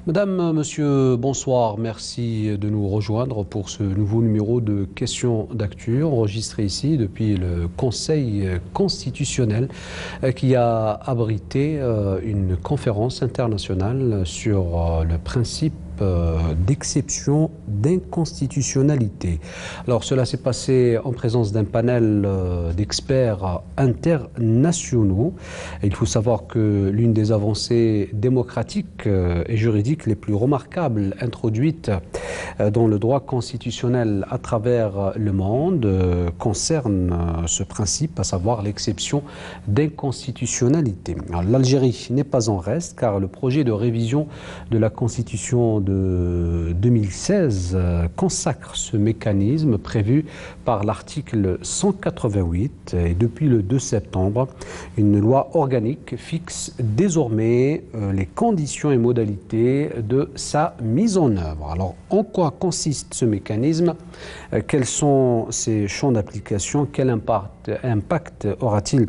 Madame, monsieur, bonsoir. Merci de nous rejoindre pour ce nouveau numéro de Questions d'actu enregistré ici depuis le Conseil constitutionnel qui a abrité une conférence internationale sur le principe d'exception d'inconstitutionnalité. Alors cela s'est passé en présence d'un panel d'experts internationaux. Il faut savoir que l'une des avancées démocratiques et juridiques les plus remarquables introduites dans le droit constitutionnel à travers le monde concerne ce principe, à savoir l'exception d'inconstitutionnalité. L'Algérie n'est pas en reste car le projet de révision de la Constitution de 2016 consacre ce mécanisme prévu par l'article 188 et depuis le 2 septembre, une loi organique fixe désormais les conditions et modalités de sa mise en œuvre. Alors, en quoi consiste ce mécanisme? Quels sont ses champs d'application? Quel impact aura-t-il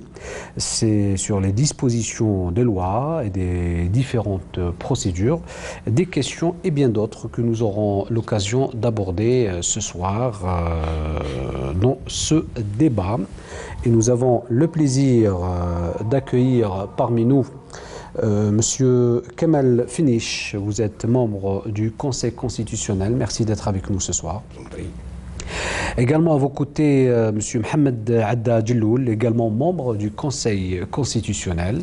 sur les dispositions des lois et des différentes procédures? Des questions et bien d'autres que nous aurons l'occasion d'aborder ce soir dans ce débat. Et nous avons le plaisir d'accueillir parmi nous Monsieur Kemal Finish. Vous êtes membre du Conseil constitutionnel. Merci d'être avec nous ce soir. Également à vos côtés, Monsieur Mohamed Adda Djelloul, également membre du Conseil constitutionnel.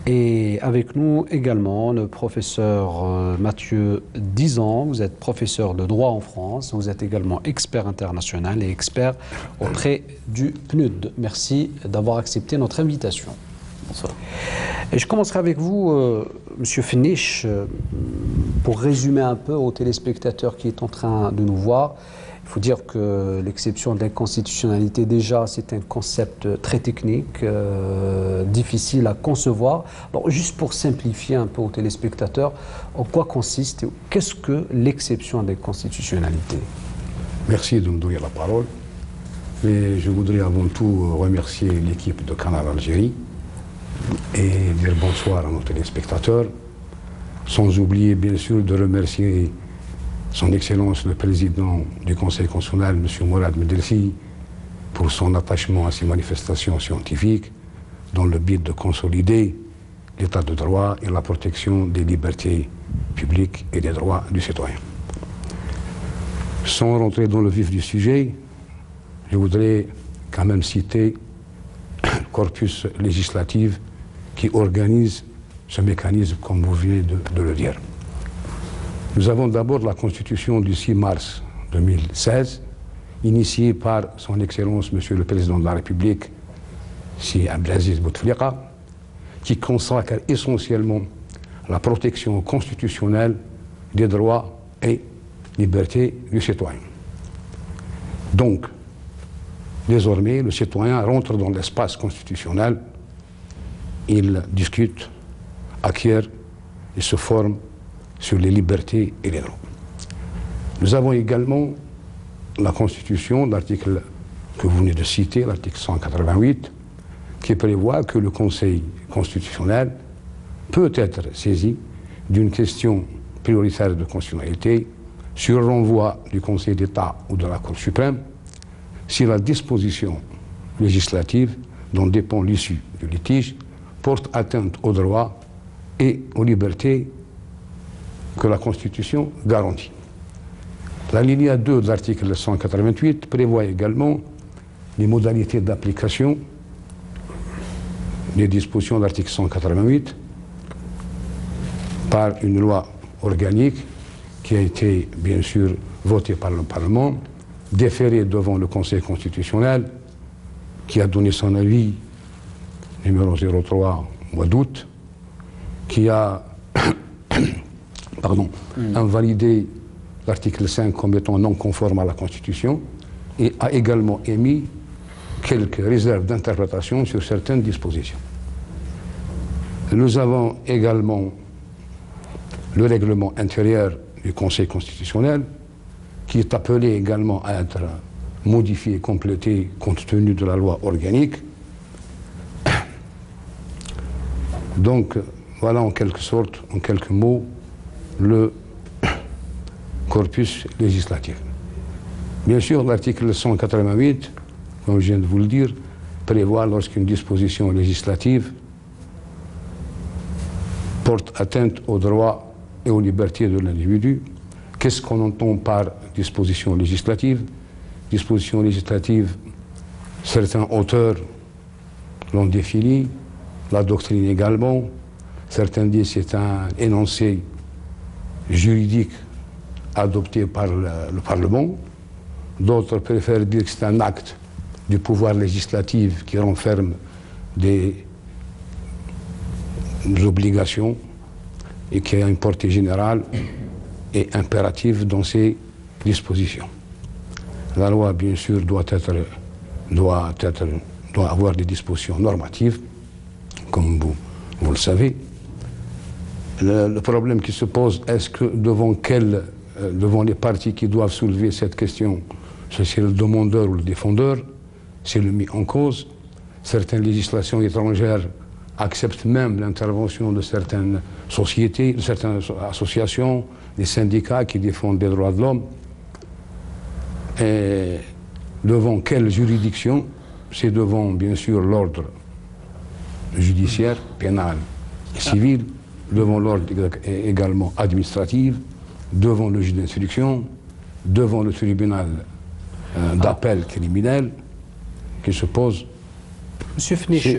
Et avec nous également le professeur Mathieu Dizan. Vous êtes professeur de droit en France. Vous êtes également expert international et expert auprès du PNUD. Merci d'avoir accepté notre invitation. Bonsoir. Et je commencerai avec vous, Monsieur Finish, pour résumer un peu aux téléspectateurs qui est en train de nous voir. Il faut dire que l'exception d'inconstitutionnalité, déjà, c'est un concept très technique, difficile à concevoir. Alors, juste pour simplifier un peu aux téléspectateurs, en quoi consiste, qu'est-ce que l'exception d'inconstitutionnalité? Merci de me donner la parole. Mais je voudrais avant tout remercier l'équipe de Canal Algérie et dire bonsoir à nos téléspectateurs, sans oublier bien sûr de remercier Son Excellence le Président du Conseil constitutionnel, M. Mourad Medelsi, pour son attachement à ces manifestations scientifiques dans le but de consolider l'état de droit et la protection des libertés publiques et des droits du citoyen. Sans rentrer dans le vif du sujet, je voudrais quand même citer le corpus législatif qui organise ce mécanisme, comme vous venez de le dire. Nous avons d'abord la Constitution du 6 mars 2016, initiée par Son Excellence, Monsieur le Président de la République, Si Abdelaziz Bouteflika, qui consacre essentiellement la protection constitutionnelle des droits et libertés du citoyen. Donc, désormais, le citoyen rentre dans l'espace constitutionnel, il discute, acquiert et se forme sur les libertés et les droits. Nous avons également la Constitution, l'article que vous venez de citer, l'article 188, qui prévoit que le Conseil constitutionnel peut être saisi d'une question prioritaire de constitutionnalité sur renvoi du Conseil d'État ou de la Cour suprême si la disposition législative dont dépend l'issue du litige porte atteinte aux droits et aux libertés que la Constitution garantit. L'alinéa 2 de l'article 188 prévoit également les modalités d'application des dispositions de l'article 188 par une loi organique qui a été bien sûr votée par le Parlement, déférée devant le Conseil constitutionnel qui a donné son avis numéro 03 au mois d'août, qui a invalidé l'article 5 comme étant non conforme à la Constitution et a également émis quelques réserves d'interprétation sur certaines dispositions. Nous avons également le règlement intérieur du Conseil constitutionnel qui est appelé également à être modifié et complété compte tenu de la loi organique. Donc, voilà en quelque sorte, en quelques mots, le corpus législatif. Bien sûr, l'article 188, comme je viens de vous le dire, prévoit lorsqu'une disposition législative porte atteinte aux droits et aux libertés de l'individu. Qu'est-ce qu'on entend par disposition législative? Disposition législative, certains auteurs l'ont défini, la doctrine également. Certains disent que c'est un énoncé juridique adopté par le Parlement. D'autres préfèrent dire que c'est un acte du pouvoir législatif qui renferme des obligations et qui a une portée générale et impérative dans ses dispositions. La loi, bien sûr, doit avoir des dispositions normatives, comme vous le savez. Le problème qui se pose, est-ce que devant les partis qui doivent soulever cette question, c'est le demandeur ou le défendeur, c'est le mis en cause. Certaines législations étrangères acceptent même l'intervention de certaines sociétés, de certaines associations, des syndicats qui défendent les droits de l'homme. Et devant quelle juridiction? C'est devant, bien sûr, l'ordre judiciaire, pénal et civil, devant l'ordre également administratif, devant le juge d'instruction, devant le tribunal d'appel criminel qui se pose. Monsieur Fnich,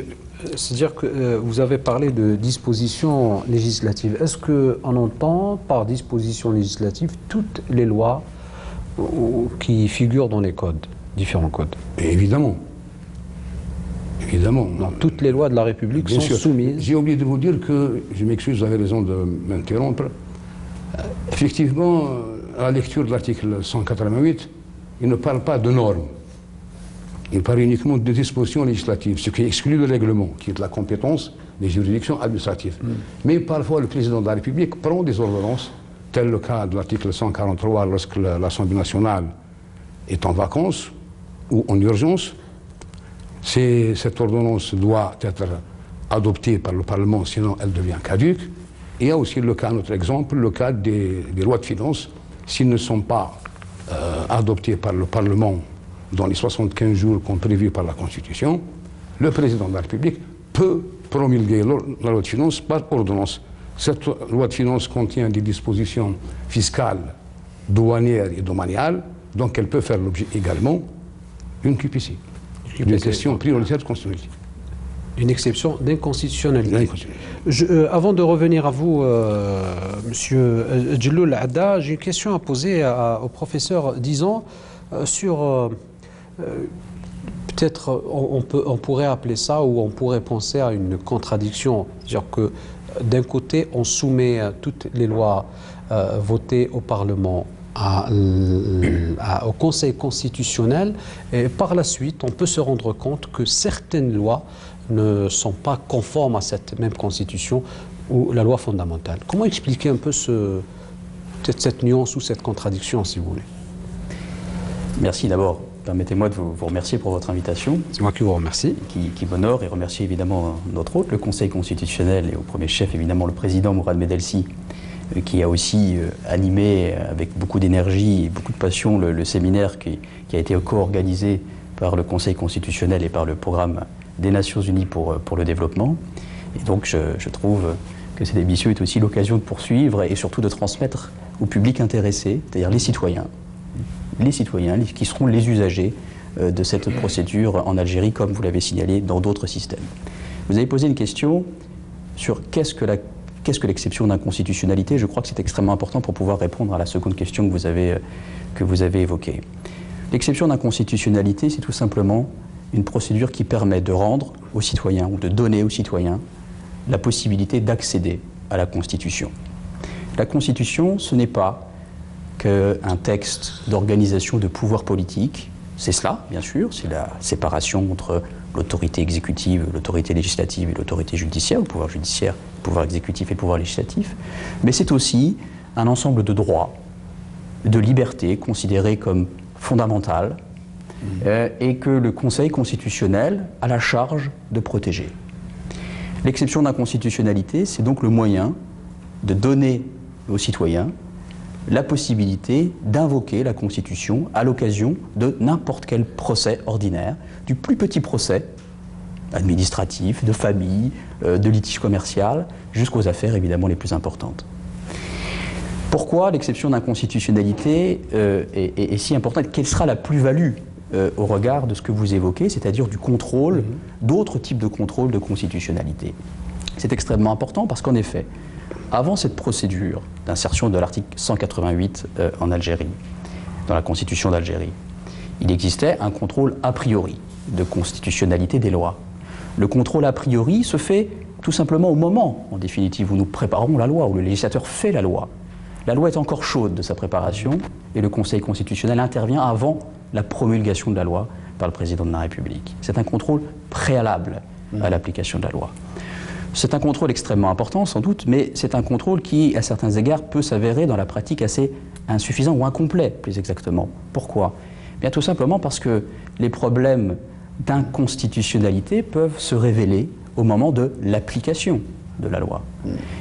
c'est-à-dire que vous avez parlé de dispositions législatives. Est-ce qu'on entend par dispositions législatives toutes les lois qui figurent dans les codes, différents codes? Et évidemment. Évidemment. Donc, toutes les lois de la République sont soumises. J'ai oublié de vous dire que, je m'excuse, vous avez raison de m'interrompre. Effectivement, à la lecture de l'article 188, il ne parle pas de normes. Il parle uniquement de dispositions législatives, ce qui exclut le règlement, qui est de la compétence des juridictions administratives. Mais parfois, le président de la République prend des ordonnances, tel le cas de l'article 143, lorsque l'Assemblée nationale est en vacances ou en urgence. Cette ordonnance doit être adoptée par le Parlement, sinon elle devient caduque. Et il y a aussi le cas, notre exemple, le cas des lois de finances. S'ils ne sont pas adoptés par le Parlement dans les 75 jours comme prévu par la Constitution, le président de la République peut promulguer la loi de finances par ordonnance. Cette loi de finances contient des dispositions fiscales, douanières et domaniales, donc elle peut faire l'objet également d'une QPC, d'une question prioritaire de constitutionnalité. Une exception d'inconstitutionnalité. Avant de revenir à vous, Monsieur Djelloul Adda, j'ai une question à poser au professeur Dizan sur... peut-être on pourrait appeler ça, ou on pourrait penser à une contradiction. C'est-à-dire que d'un côté, on soumet toutes les lois votées au Parlement au Conseil constitutionnel, et par la suite, on peut se rendre compte que certaines lois ne sont pas conformes à cette même Constitution ou la loi fondamentale. Comment expliquer un peu peut-être cette nuance ou cette contradiction, si vous voulez? Merci d'abord. Permettez-moi de vous remercier pour votre invitation. C'est moi qui vous remercie. Qui m'honore, et remercier évidemment notre hôte, le Conseil constitutionnel, et au premier chef évidemment le président Mourad Medelsi, qui a aussi animé avec beaucoup d'énergie et beaucoup de passion le séminaire qui a été co-organisé par le Conseil constitutionnel et par le programme des Nations Unies pour le développement. Et donc je trouve que cette émission est aussi l'occasion de poursuivre et surtout de transmettre au public intéressé, c'est-à-dire les citoyens qui seront les usagers de cette procédure en Algérie, comme vous l'avez signalé dans d'autres systèmes. Vous avez posé une question sur qu'est-ce que l'exception d'inconstitutionnalité. Je crois que c'est extrêmement important pour pouvoir répondre à la seconde question que vous avez évoquée. L'exception d'inconstitutionnalité, c'est tout simplement une procédure qui permet de rendre aux citoyens ou de donner aux citoyens la possibilité d'accéder à la Constitution. La Constitution, ce n'est pas qu'un texte d'organisation de pouvoir politique. C'est cela, bien sûr, c'est la séparation entre l'autorité exécutive, l'autorité législative et l'autorité judiciaire, le pouvoir judiciaire, le pouvoir exécutif et le pouvoir législatif. Mais c'est aussi un ensemble de droits, de libertés considérés comme fondamentales et que le Conseil constitutionnel a la charge de protéger. L'exception d'inconstitutionnalité, c'est donc le moyen de donner aux citoyens la possibilité d'invoquer la Constitution à l'occasion de n'importe quel procès ordinaire, du plus petit procès administratif, de famille, de litige commercial, jusqu'aux affaires évidemment les plus importantes. Pourquoi l'exception d'inconstitutionnalité est si importante? Quelle sera la plus-value au regard de ce que vous évoquez, c'est-à-dire du contrôle, d'autres types de contrôle de constitutionnalité? C'est extrêmement important parce qu'en effet, avant cette procédure d'insertion de l'article 188 en Algérie, dans la Constitution d'Algérie, il existait un contrôle a priori de constitutionnalité des lois. Le contrôle a priori se fait tout simplement au moment, en définitive, où nous préparons la loi, où le législateur fait la loi. La loi est encore chaude de sa préparation et le Conseil constitutionnel intervient avant la promulgation de la loi par le président de la République. C'est un contrôle préalable à l'application de la loi. C'est un contrôle extrêmement important sans doute, mais c'est un contrôle qui, à certains égards, peut s'avérer dans la pratique assez insuffisant ou incomplet, plus exactement. Pourquoi? Bien tout simplement parce que les problèmes d'inconstitutionnalité peuvent se révéler au moment de l'application de la loi.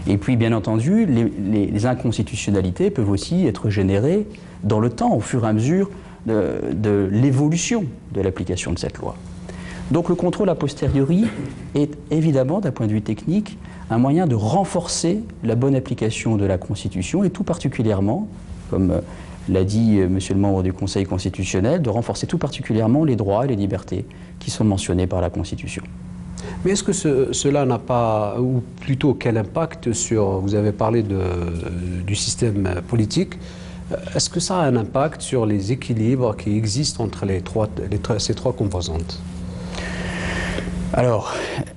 Et puis, bien entendu, les inconstitutionnalités peuvent aussi être générées dans le temps, au fur et à mesure de l'évolution de l'application de cette loi. Donc le contrôle a posteriori est évidemment, d'un point de vue technique, un moyen de renforcer la bonne application de la Constitution et tout particulièrement, comme l'a dit monsieur le membre du Conseil constitutionnel, de renforcer tout particulièrement les droits et les libertés qui sont mentionnés par la Constitution. Mais est-ce que cela n'a pas, ou plutôt quel impact sur, vous avez parlé du système politique, est-ce que ça a un impact sur les équilibres qui existent entre ces trois composantes? Alors,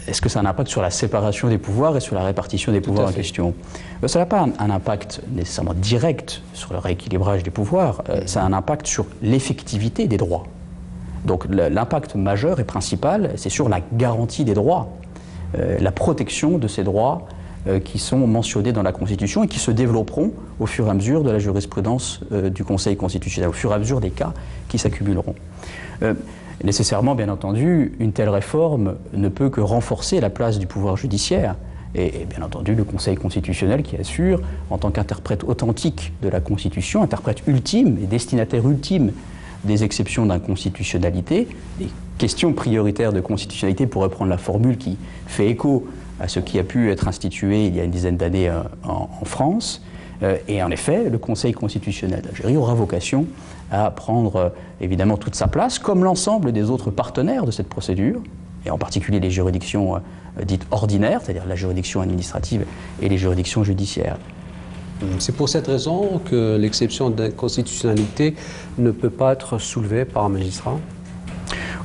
est-ce que ça a un impact sur la séparation des pouvoirs et sur la répartition des pouvoirs en question? Ça n'a pas un impact nécessairement direct sur le rééquilibrage des pouvoirs, ça a un impact sur l'effectivité des droits. Donc l'impact majeur et principal, c'est sur la garantie des droits, la protection de ces droits qui sont mentionnés dans la Constitution et qui se développeront au fur et à mesure de la jurisprudence du Conseil constitutionnel, au fur et à mesure des cas qui s'accumuleront. Nécessairement, bien entendu, une telle réforme ne peut que renforcer la place du pouvoir judiciaire. Et bien entendu, le Conseil constitutionnel qui assure, en tant qu'interprète authentique de la Constitution, interprète ultime et destinataire ultime des exceptions d'inconstitutionnalité, des questions prioritaires de constitutionnalité, pour reprendre la formule qui fait écho à ce qui a pu être institué il y a une dizaine d'années en France. Et en effet, le Conseil constitutionnel d'Algérie aura vocation à prendre évidemment toute sa place, comme l'ensemble des autres partenaires de cette procédure, et en particulier les juridictions dites ordinaires, c'est-à-dire la juridiction administrative et les juridictions judiciaires. C'est pour cette raison que l'exception d'inconstitutionnalité ne peut pas être soulevée par un magistrat?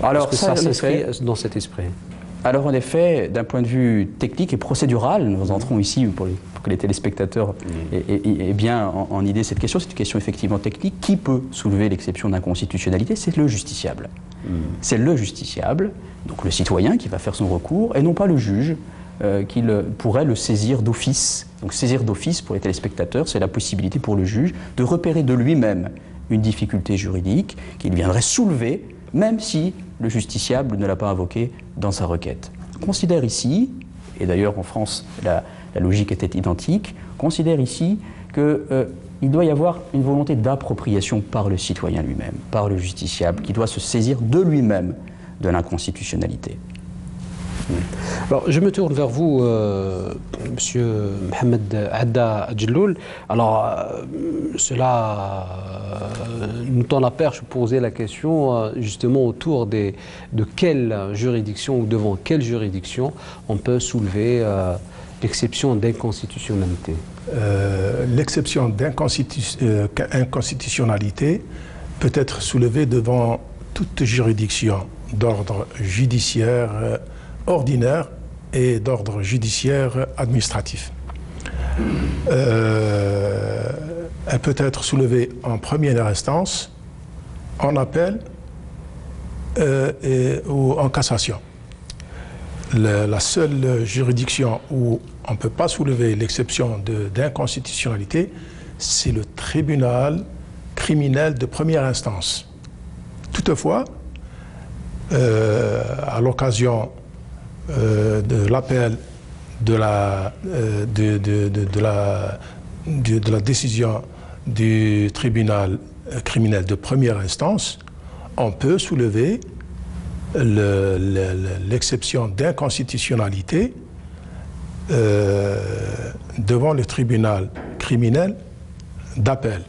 Alors, est-ce que ça s'inscrit dans cet esprit? Alors en effet, d'un point de vue technique et procédural, nous entrons ici pour que les téléspectateurs aient bien en idée cette question. C'est une question effectivement technique. Qui peut soulever l'exception d'inconstitutionnalité? C'est le justiciable. C'est le justiciable, donc le citoyen qui va faire son recours, et non pas le juge qui pourrait le saisir d'office. Donc saisir d'office pour les téléspectateurs, c'est la possibilité pour le juge de repérer de lui-même une difficulté juridique qu'il viendrait soulever, même si le justiciable ne l'a pas invoqué dans sa requête. On considère ici, et d'ailleurs en France la logique était identique, considère ici qu'il doit y avoir une volonté d'appropriation par le citoyen lui-même, par le justiciable, qui doit se saisir de lui-même de l'inconstitutionnalité. Alors, je me tourne vers vous, Monsieur Mohamed Adda Djelloul. Alors, cela nous tend la perche pour poser la question justement autour de quelle juridiction ou devant quelle juridiction on peut soulever l'exception d'inconstitutionnalité. L'exception d'inconstitutionnalité peut être soulevée devant toute juridiction d'ordre judiciaire ordinaire et d'ordre judiciaire administratif. Elle peut être soulevée en première instance, en appel ou en cassation. La seule juridiction où on ne peut pas soulever l'exception d'inconstitutionnalité, c'est le tribunal criminel de première instance. Toutefois, à l'occasion de l'appel de la de la décision du tribunal criminel de première instance, on peut soulever l'exception d'inconstitutionnalité devant le tribunal criminel d'appel.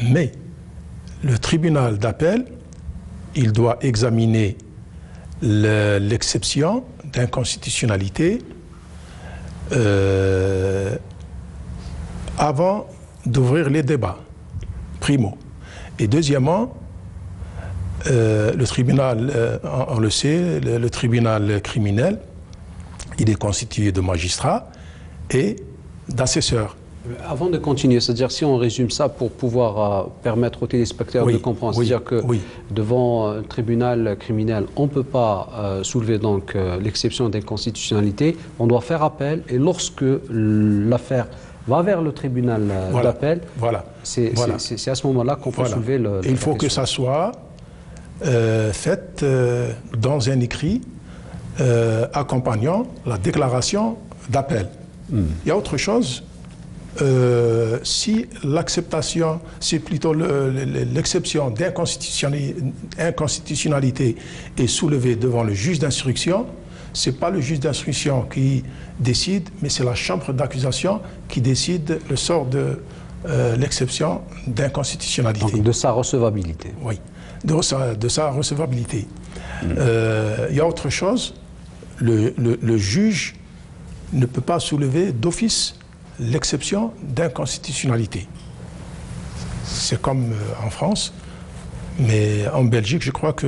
Mais le tribunal d'appel, il doit examiner l'exception d'inconstitutionnalité avant d'ouvrir les débats, primo. Et deuxièmement, le tribunal, on le sait, le tribunal criminel, il est constitué de magistrats et d'assesseurs. Avant de continuer, c'est-à-dire si on résume ça pour pouvoir permettre aux téléspectateurs de comprendre, c'est-à-dire que devant un tribunal criminel, on ne peut pas soulever donc l'exception d'inconstitutionnalité, on doit faire appel et lorsque l'affaire va vers le tribunal d'appel, c'est à ce moment-là qu'on peut soulever le... Il faut que ça soit fait dans un écrit accompagnant la déclaration d'appel. Il y a autre chose. Si l'acceptation, c'est plutôt l'exception d'inconstitutionnalité est soulevée devant le juge d'instruction, ce n'est pas le juge d'instruction qui décide, mais c'est la chambre d'accusation qui décide le sort de l'exception d'inconstitutionnalité. Donc de sa recevabilité. Oui, de sa recevabilité. Il y a autre chose, le juge ne peut pas soulever d'office l'exception d'inconstitutionnalité. C'est comme en France, mais en Belgique, je crois que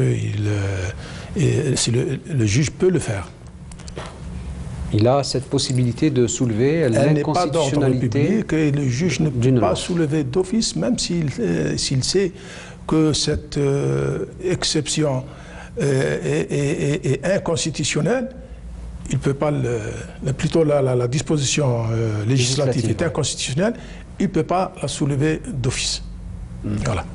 le juge peut le faire. Il a cette possibilité de soulever l'inconstitutionnalité. Que le juge ne peut pas soulever d'office, même s'il sait que cette exception est inconstitutionnelle. Il ne peut pas, plutôt la disposition législative est inconstitutionnelle, il ne peut pas la soulever d'office. Voilà.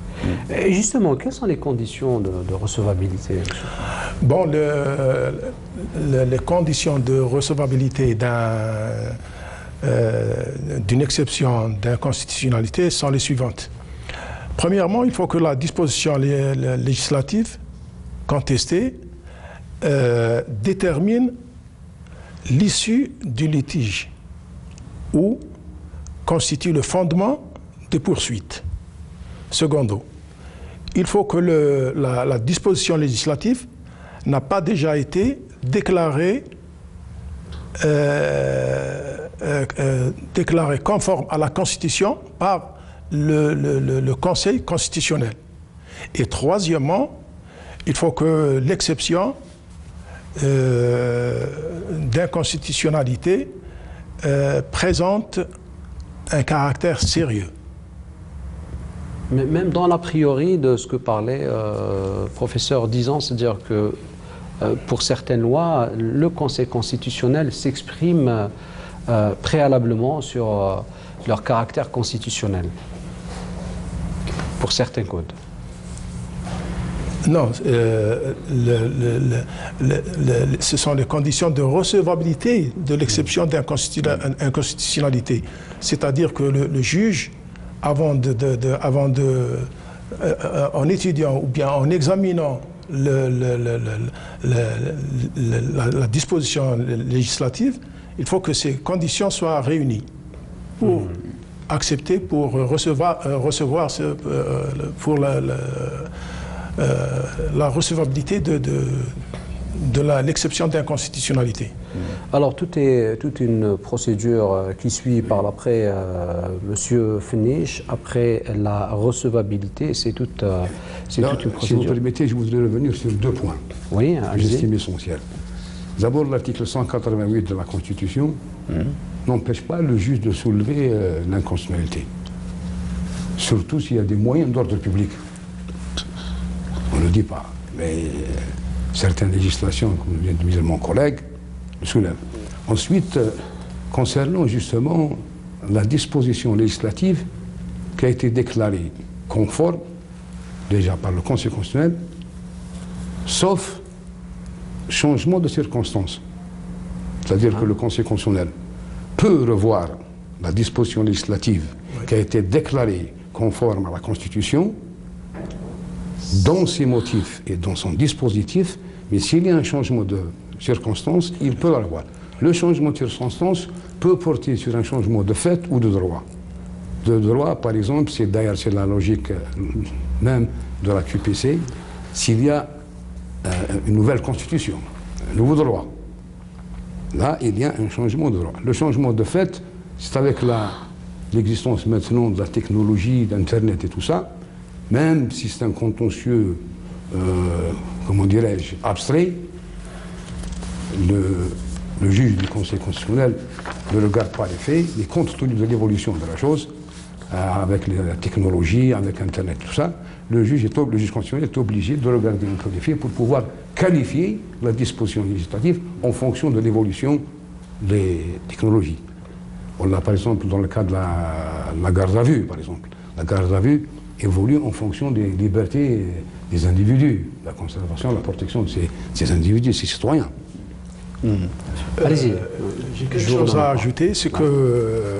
Et justement, quelles sont les conditions de recevabilité? Bon, les conditions de recevabilité d'une exception d'inconstitutionnalité sont les suivantes. Premièrement, il faut que la disposition législative contestée détermine l'issue du litige ou constitue le fondement de poursuite. Secondo, il faut que la disposition législative n'a pas déjà été déclarée conforme à la Constitution par le Conseil constitutionnel. Et troisièmement, il faut que l'exception d'inconstitutionnalité présente un caractère sérieux. Mais même dans l'a priori de ce que parlait professeur Dizan, c'est-à-dire que pour certaines lois, le Conseil constitutionnel s'exprime préalablement sur leur caractère constitutionnel, pour certains codes. Non, ce sont les conditions de recevabilité de l'exception d'inconstitutionnalité. C'est-à-dire que le juge, en étudiant ou bien en examinant la disposition législative, il faut que ces conditions soient réunies pour accepter, pour recevoir pour la recevabilité de l'exception d'inconstitutionnalité. Alors, toute une procédure qui suit par l'après Monsieur Fenish, après la recevabilité, c'est toute une procédure. Si vous permettez, je voudrais revenir sur deux points que j'estime essentiels. D'abord, l'article 188 de la Constitution n'empêche pas le juge de soulever l'inconstitutionnalité, surtout s'il y a des moyens d'ordre public. On ne le dit pas, mais certaines législations, comme vient de dire mon collègue, le soulèvent. Ensuite, concernant justement la disposition législative qui a été déclarée conforme, déjà par le Conseil constitutionnel, sauf changement de circonstances. C'est-à-dire que le Conseil constitutionnel peut revoir la disposition législative qui a été déclarée conforme à la Constitution, dans ses motifs et dans son dispositif, mais s'il y a un changement de circonstance, il peut l'avoir. Le changement de circonstance peut porter sur un changement de fait ou de droit. De droit, par exemple, c'est d'ailleurs c'est la logique même de la QPC, s'il y a une nouvelle constitution, un nouveau droit, là, il y a un changement de droit. Le changement de fait, c'est avec l'existence maintenant de la technologie, d'Internet et tout ça, même si c'est un contentieux, comment dirais-je, abstrait, le juge du Conseil constitutionnel ne regarde pas les faits, mais compte tenu de l'évolution de la chose, avec la technologie, avec Internet, tout ça, le juge constitutionnel est obligé de regarder un peu les faits pour pouvoir qualifier la disposition législative en fonction de l'évolution des technologies. On l'a par exemple dans le cas de la garde à vue, par exemple. La garde à vue évolue en fonction des libertés des individus, la conservation, la protection de ces individus, de ces citoyens. Allez-y. J'ai quelque chose à ajouter, c'est que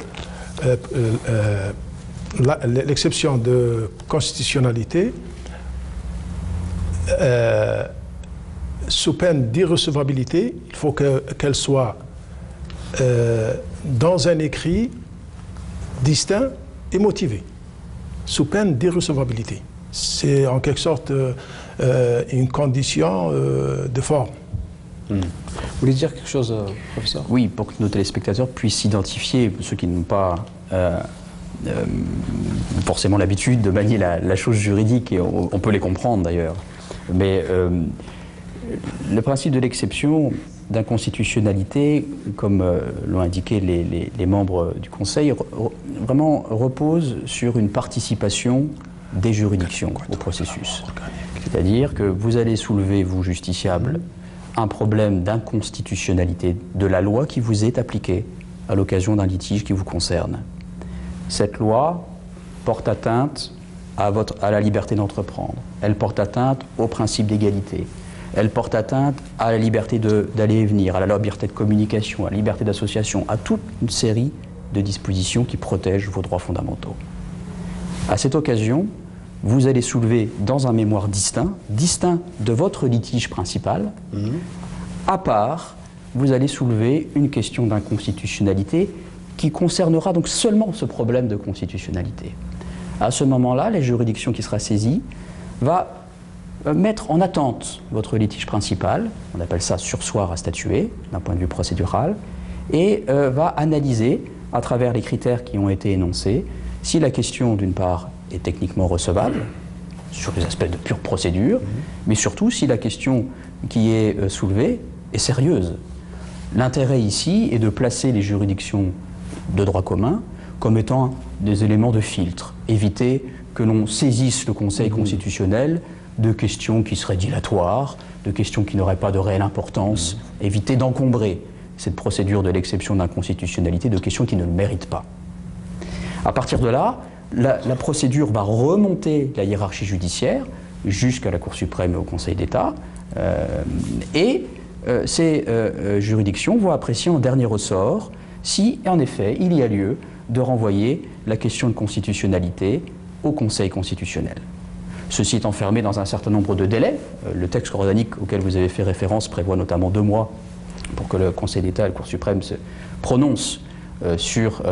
l'exception de constitutionnalité, sous peine d'irrecevabilité, il faut qu'elle soit dans un écrit distinct et motivé, sous peine d'irrecevabilité. C'est en quelque sorte une condition de forme. Vous voulez dire quelque chose, professeur? Oui, pour que nos téléspectateurs puissent s'identifier, ceux qui n'ont pas forcément l'habitude de manier la chose juridique, et on peut les comprendre d'ailleurs. Mais le principe de l'exception d'inconstitutionnalité, comme l'ont indiqué les membres du Conseil, vraiment repose sur une participation des juridictions au processus. C'est-à-dire que vous allez soulever, vous justiciables, un problème d'inconstitutionnalité de la loi qui vous est appliquée à l'occasion d'un litige qui vous concerne. Cette loi porte atteinte à la liberté d'entreprendre. Elle porte atteinte au principe d'égalité. Elle porte atteinte à la liberté d'aller et venir, à la liberté de communication, à la liberté d'association, à toute une série de dispositions qui protègent vos droits fondamentaux. À cette occasion, vous allez soulever dans un mémoire distinct de votre litige principal, à part, vous allez soulever une question d'inconstitutionnalité qui concernera donc seulement ce problème de constitutionnalité. À ce moment-là, la juridiction qui sera saisie va mettre en attente votre litige principal, on appelle ça surseoir à statuer d'un point de vue procédural, et va analyser, à travers les critères qui ont été énoncés, si la question d'une part est techniquement recevable, sur les aspects de pure procédure, mais surtout si la question qui est soulevée est sérieuse. L'intérêt ici est de placer les juridictions de droit commun comme étant des éléments de filtre, éviter que l'on saisisse le Conseil constitutionnel de questions qui seraient dilatoires, de questions qui n'auraient pas de réelle importance, éviter d'encombrer cette procédure de l'exception d'inconstitutionnalité de questions qui ne le méritent pas. À partir de là, la procédure va remonter la hiérarchie judiciaire jusqu'à la Cour suprême et au Conseil d'État, et ces juridictions vont apprécier en dernier ressort si, en effet, il y a lieu de renvoyer la question de constitutionnalité au Conseil constitutionnel. Ceci est enfermé dans un certain nombre de délais. Le texte organique auquel vous avez fait référence prévoit notamment 2 mois pour que le Conseil d'État et la Cour suprême se prononcent sur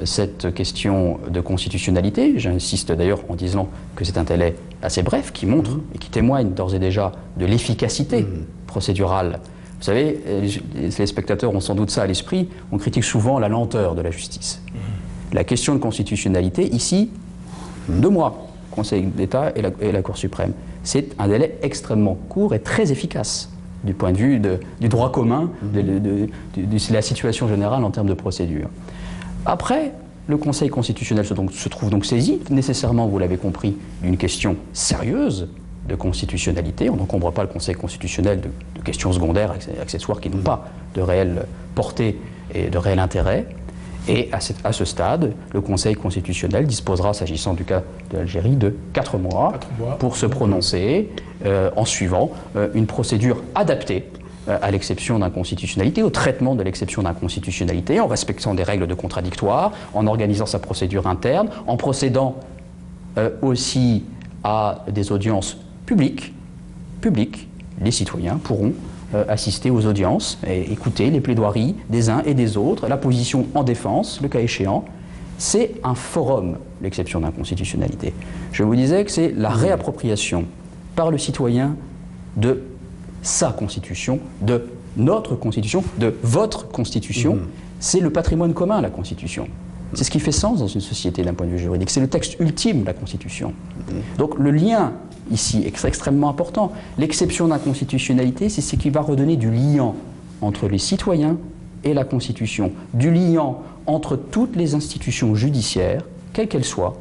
cette question de constitutionnalité. J'insiste d'ailleurs en disant que c'est un délai assez bref qui montre et qui témoigne d'ores et déjà de l'efficacité procédurale. Vous savez, les spectateurs ont sans doute ça à l'esprit, on critique souvent la lenteur de la justice. La question de constitutionnalité, ici, 2 mois, Conseil d'État et la Cour suprême. C'est un délai extrêmement court et très efficace du point de vue du droit commun, de la situation générale en termes de procédure. Après, le Conseil constitutionnel se trouve donc saisi, nécessairement, vous l'avez compris, d'une question sérieuse de constitutionnalité. On n'encombre pas le Conseil constitutionnel de questions secondaires, accessoires qui n'ont pas de réelle portée et de réel intérêt. Et à ce stade, le Conseil constitutionnel disposera, s'agissant du cas de l'Algérie, de 4 mois pour se prononcer en suivant une procédure adaptée à l'exception d'inconstitutionnalité, au traitement de l'exception d'inconstitutionnalité, en respectant des règles de contradictoire, en organisant sa procédure interne, en procédant aussi à des audiences publiques. Les citoyens pourront assister aux audiences et écouter les plaidoiries des uns et des autres, la position en défense, le cas échéant. C'est un forum, l'exception d'inconstitutionnalité. Je vous disais que c'est la réappropriation par le citoyen de sa constitution, de notre constitution, de votre constitution. C'est le patrimoine commun, la constitution. C'est ce qui fait sens dans une société d'un point de vue juridique. C'est le texte ultime, la constitution. Donc le lien ici est extrêmement important. L'exception d'inconstitutionnalité, c'est ce qui va redonner du lien entre les citoyens et la constitution, du lien entre toutes les institutions judiciaires, quelles qu'elles soient,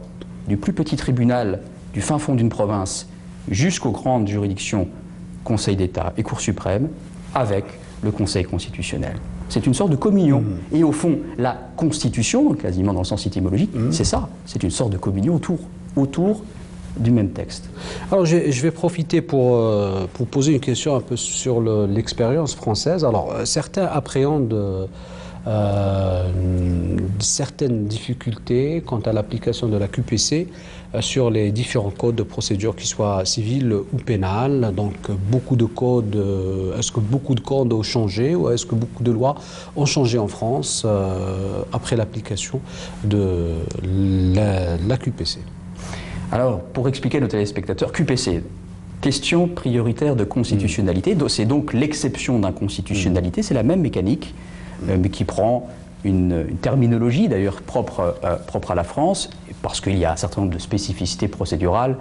du plus petit tribunal du fin fond d'une province jusqu'aux grandes juridictions Conseil d'État et Cour suprême, avec le Conseil constitutionnel. C'est une sorte de communion. Et au fond, la Constitution, quasiment dans le sens étymologique, c'est ça. C'est une sorte de communion autour du même texte. Alors je vais profiter pour poser une question un peu sur l'expérience française. Alors certains appréhendent certaines difficultés quant à l'application de la QPC sur les différents codes de procédure, qu'ils soient civils ou pénales. Donc beaucoup de codes, est-ce que beaucoup de codes ont changé ou est-ce que beaucoup de lois ont changé en France après l'application de la QPC? Alors, pour expliquer à nos téléspectateurs, QPC, question prioritaire de constitutionnalité, c'est donc l'exception d'inconstitutionnalité, c'est la même mécanique, mais qui prend une terminologie d'ailleurs propre à la France, parce qu'il y a un certain nombre de spécificités procédurales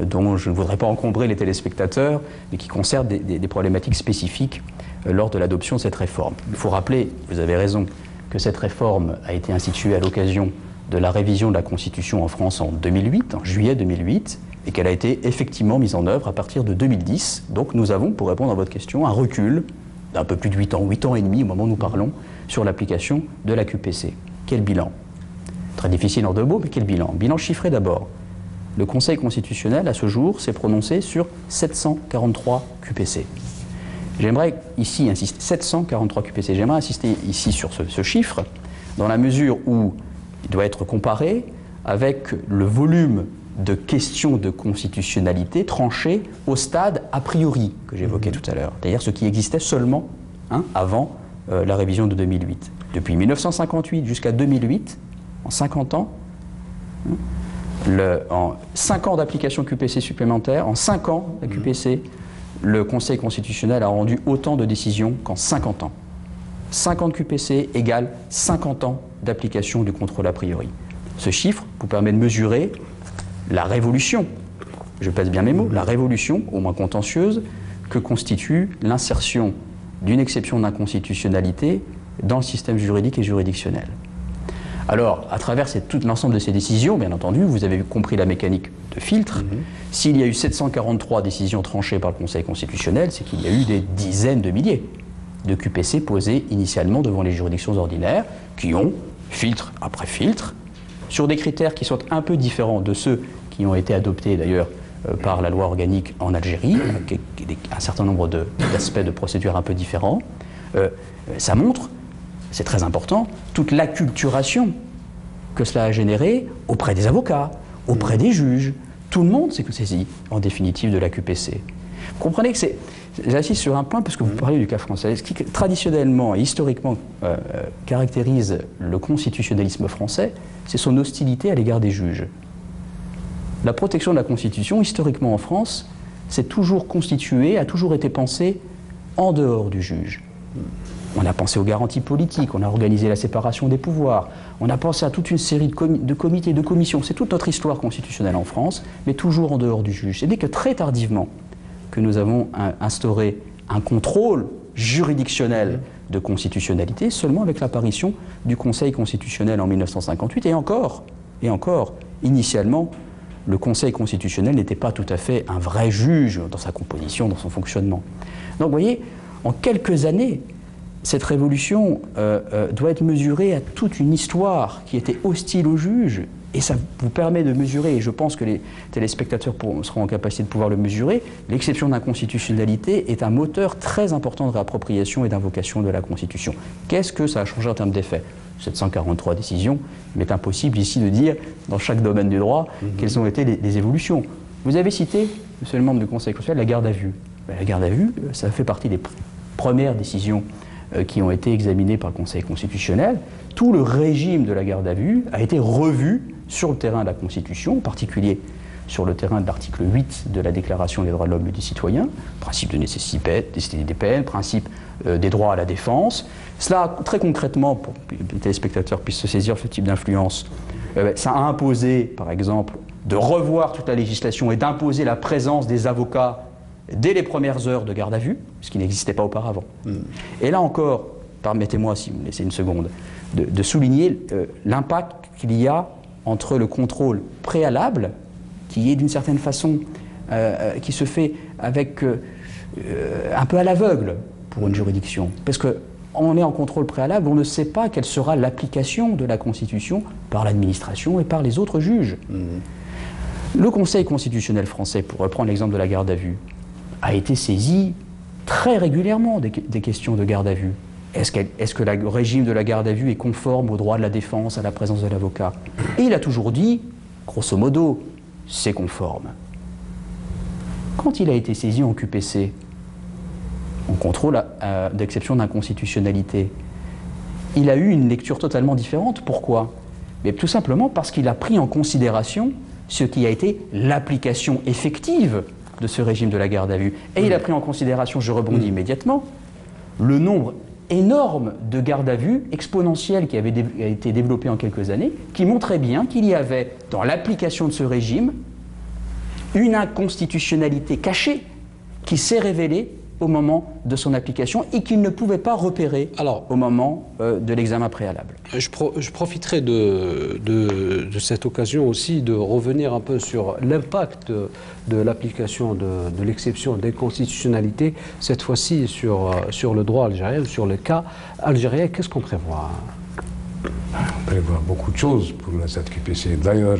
dont je ne voudrais pas encombrer les téléspectateurs, mais qui concernent des problématiques spécifiques lors de l'adoption de cette réforme. Il faut rappeler, vous avez raison, que cette réforme a été instituée à l'occasion de la révision de la Constitution en France en 2008, en juillet 2008, et qu'elle a été effectivement mise en œuvre à partir de 2010. Donc nous avons, pour répondre à votre question, un recul d'un peu plus de 8 ans et demi au moment où nous parlons, sur l'application de la QPC. Quel bilan? Très difficile en deux mots, mais quel bilan? Bilan chiffré d'abord. Le Conseil constitutionnel, à ce jour, s'est prononcé sur 743 QPC. J'aimerais ici insister, 743 QPC, j'aimerais insister ici sur ce chiffre, dans la mesure où il doit être comparé avec le volume de questions de constitutionnalité tranchées au stade a priori que j'évoquais tout à l'heure, c'est-à-dire ce qui existait seulement avant la révision de 2008. Depuis 1958 jusqu'à 2008, en 50 ans, en 5 ans d'application QPC supplémentaire, en 5 ans de QPC, le Conseil constitutionnel a rendu autant de décisions qu'en 50 ans. 50 QPC égale 50 ans d'application du contrôle a priori. Ce chiffre vous permet de mesurer la révolution, je pèse bien mes mots, la révolution, au moins contentieuse, que constitue l'insertion d'une exception d'inconstitutionnalité dans le système juridique et juridictionnel. Alors, à travers tout l'ensemble de ces décisions, bien entendu, vous avez compris la mécanique de filtre. S'il y a eu 743 décisions tranchées par le Conseil constitutionnel, c'est qu'il y a eu des dizaines de milliers de QPC posés initialement devant les juridictions ordinaires, qui ont, filtre après filtre, sur des critères qui sont un peu différents de ceux qui ont été adoptés d'ailleurs par la loi organique en Algérie, avec un certain nombre d'aspects de procédure un peu différents. Ça montre, c'est très important, toute l'acculturation que cela a généré auprès des avocats, auprès des juges. Tout le monde s'est saisi, en définitive, de la QPC. Vous comprenez que c'est... J'insiste sur un point, parce que vous parlez du cas français. Ce qui, traditionnellement et historiquement, caractérise le constitutionnalisme français, c'est son hostilité à l'égard des juges. La protection de la Constitution, historiquement en France, s'est toujours constituée, a toujours été pensée en dehors du juge. On a pensé aux garanties politiques, on a organisé la séparation des pouvoirs, on a pensé à toute une série de comités, de commissions. C'est toute notre histoire constitutionnelle en France, mais toujours en dehors du juge. C'est dès que très tardivement que nous avons instauré un contrôle juridictionnel de constitutionnalité, seulement avec l'apparition du Conseil constitutionnel en 1958, et encore, initialement, le Conseil constitutionnel n'était pas tout à fait un vrai juge dans sa composition, dans son fonctionnement. Donc vous voyez, en quelques années, cette révolution doit être mesurée à toute une histoire qui était hostile aux juges Et ça vous permet de mesurer, et je pense que les téléspectateurs seront en capacité de pouvoir le mesurer, l'exception d'inconstitutionnalité est un moteur très important de réappropriation et d'invocation de la Constitution. Qu'est-ce que ça a changé en termes d'effet? 743 décisions, il m'est impossible ici de dire, dans chaque domaine du droit, quelles ont été les évolutions. Vous avez cité, monsieur le membre du Conseil constitutionnel, la garde à vue. Ben, la garde à vue, ça fait partie des premières décisions qui ont été examinées par le Conseil constitutionnel. Tout le régime de la garde à vue a été revu sur le terrain de la Constitution, en particulier sur le terrain de l'article 8 de la Déclaration des droits de l'homme et du citoyen, principe de nécessité des peines, principe des droits à la défense. Cela, très concrètement, pour que les téléspectateurs puissent se saisir de ce type d'influence, ça a imposé, par exemple, de revoir toute la législation et d'imposer la présence des avocats dès les premières heures de garde à vue, ce qui n'existait pas auparavant. Et là encore, permettez-moi, si vous me laissez une seconde, de souligner l'impact qu'il y a entre le contrôle préalable, qui est d'une certaine façon, qui se fait avec un peu à l'aveugle pour une juridiction. Parce qu'on est en contrôle préalable, on ne sait pas quelle sera l'application de la Constitution par l'administration et par les autres juges. Le Conseil constitutionnel français, pour reprendre l'exemple de la garde à vue, a été saisi très régulièrement des questions de garde à vue. Est-ce que le régime de la garde à vue est conforme au droit de la défense, à la présence de l'avocat? Et il a toujours dit, grosso modo, c'est conforme. Quand il a été saisi en QPC, en contrôle d'exception d'inconstitutionnalité, il a eu une lecture totalement différente. Pourquoi? Mais tout simplement parce qu'il a pris en considération ce qui a été l'application effective de ce régime de la garde à vue. Et il a pris en considération, je rebondis immédiatement, le nombre énorme de garde à vue exponentielle qui avait été développé en quelques années, qui montrait bien qu'il y avait, dans l'application de ce régime, une inconstitutionnalité cachée qui s'est révélée au moment de son application et qu'il ne pouvait pas repérer au moment de l'examen préalable. Je profiterai de cette occasion aussi de revenir un peu sur l'impact de l'application de l'exception d'inconstitutionnalité, cette fois-ci sur le droit algérien, sur le cas algérien. Qu'est-ce qu'on prévoit? On prévoit beaucoup de choses pour cette QPC. D'ailleurs,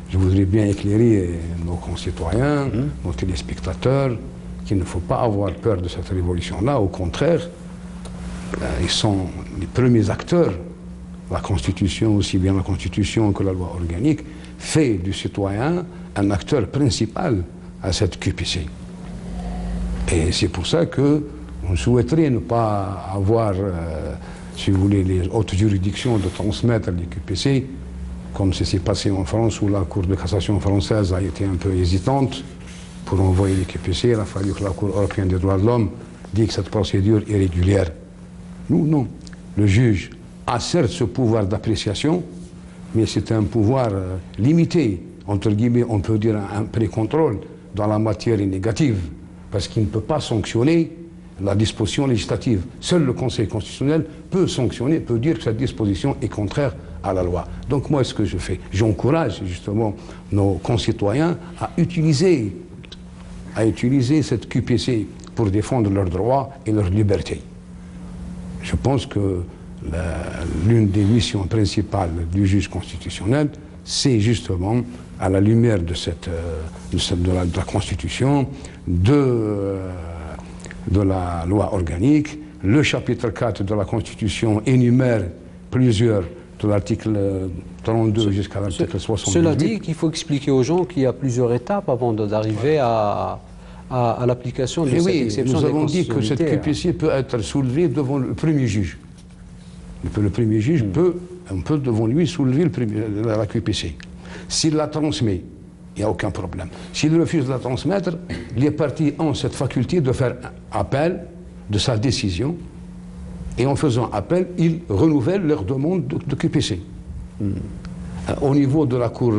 je voudrais bien éclairer nos concitoyens, nos téléspectateurs, qu'il ne faut pas avoir peur de cette révolution-là. Au contraire, ils sont les premiers acteurs. La Constitution, aussi bien la Constitution que la loi organique, fait du citoyen un acteur principal à cette QPC. Et c'est pour ça qu'on souhaiterait ne pas avoir, si vous voulez, les hautes juridictions de transmettre les QPC, comme ça s'est passé en France, où la Cour de cassation française a été un peu hésitante pour envoyer les QPC. Il a fallu que la Cour européenne des droits de l'homme dise que cette procédure est régulière. Nous, non. Le juge a certes ce pouvoir d'appréciation, mais c'est un pouvoir limité, entre guillemets, on peut dire un pré-contrôle dans la matière négative, parce qu'il ne peut pas sanctionner la disposition législative. Seul le Conseil constitutionnel peut sanctionner, peut dire que cette disposition est contraire à la loi. Donc moi, ce que je fais, j'encourage justement nos concitoyens à utiliser cette QPC pour défendre leurs droits et leurs libertés. Je pense que l'une des missions principales du juge constitutionnel, c'est justement, à la lumière de la Constitution, de la loi organique, le chapitre 4 de la Constitution énumère plusieurs, de l'article 32 jusqu'à l'article 78. Cela dit qu'il faut expliquer aux gens qu'il y a plusieurs étapes avant d'arriver à l'application de cette exception. Nous avons dit que cette QPC peut être soulevée devant le premier juge. Le premier juge on peut devant lui soulever la QPC. S'il la transmet, il n'y a aucun problème. S'il refuse de la transmettre, les parties ont cette faculté de faire appel de sa décision, et en faisant appel, ils renouvellent leur demande de QPC. Au niveau de la Cour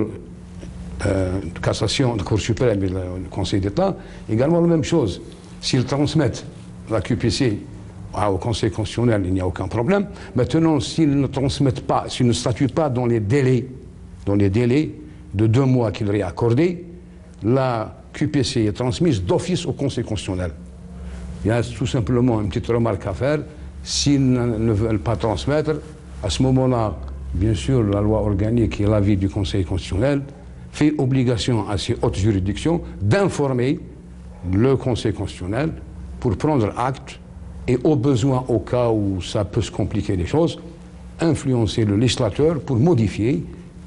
de cassation, de Cour suprême et le Conseil d'État, également la même chose. S'ils transmettent la QPC au Conseil constitutionnel, il n'y a aucun problème. Maintenant, s'ils ne transmettent pas, s'ils ne statuent pas dans les délais de 2 mois qu'il leur est accordé, la QPC est transmise d'office au Conseil constitutionnel. Il y a tout simplement une petite remarque à faire. S'ils ne veulent pas transmettre, à ce moment-là, bien sûr, la loi organique et l'avis du Conseil constitutionnel fait obligation à ces hautes juridictions d'informer le Conseil constitutionnel pour prendre acte et au besoin, au cas où ça peut se compliquer les choses, influencer le législateur pour modifier